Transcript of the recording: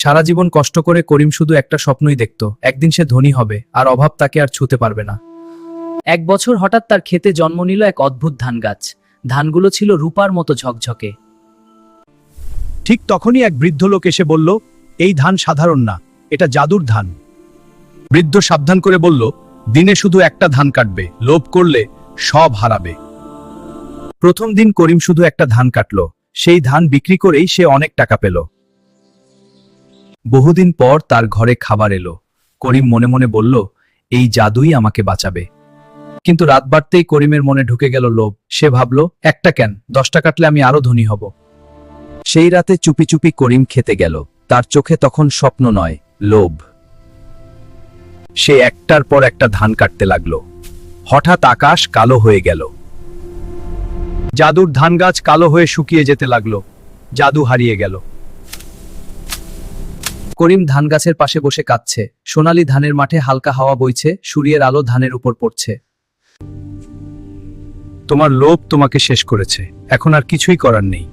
সারা জীবন কষ্ট করে করিম শুধু একটা স্বপ্নই দেখত, একদিন সে ধনী হবে আর অভাব তাকে আর ছুঁতে পারবে না। এক বছর হঠাৎ তার ক্ষেতে জন্ম নিল এক অদ্ভুত ধান গাছ। ধানগুলো ছিল রূপার মতো ঝকঝকে। ঠিক তখনই এক বৃদ্ধ লোক এসে বলল, এই ধান সাধারণ না, এটা জাদুর ধান। বৃদ্ধ সাবধান করে বলল, দিনে শুধু একটা ধান কাটবে, লোভ করলে সব হারাবে। প্রথম দিন করিম শুধু একটা ধান কাটল, সেই ধান বিক্রি করেই সে অনেক টাকা পেল। বহুদিন পর তার ঘরে খাবার এলো। করিম মনে মনে বলল, এই জাদুই আমাকে বাঁচাবে। কিন্তু রাত বাড়তেই করিমের মনে ঢুকে গেল লোভ। সে ভাবল, একটা কেন, 10টা কাটলে আমি আরো ধনী হব। সেই রাতে চুপি চুপি করিম খেতে গেল। তার চোখে তখন স্বপ্ন নয়, লোভ। সে একটার পর একটা ধান কাটতে লাগলো। হঠাৎ আকাশ কালো হয়ে গেল। জাদুর ধান গাছ কালো হয়ে শুকিয়ে যেতে লাগলো। জাদু হারিয়ে গেল। করিম ধান গাছের পাশে বসে কাঁদছে। সোনালী ধানের মাঠে হালকা হাওয়া বইছে, সূর্যের আলো ধানের উপর পড়ছে। তোমার লোভ তোমাকে শেষ করেছে, এখন আর কিছুই করার নেই।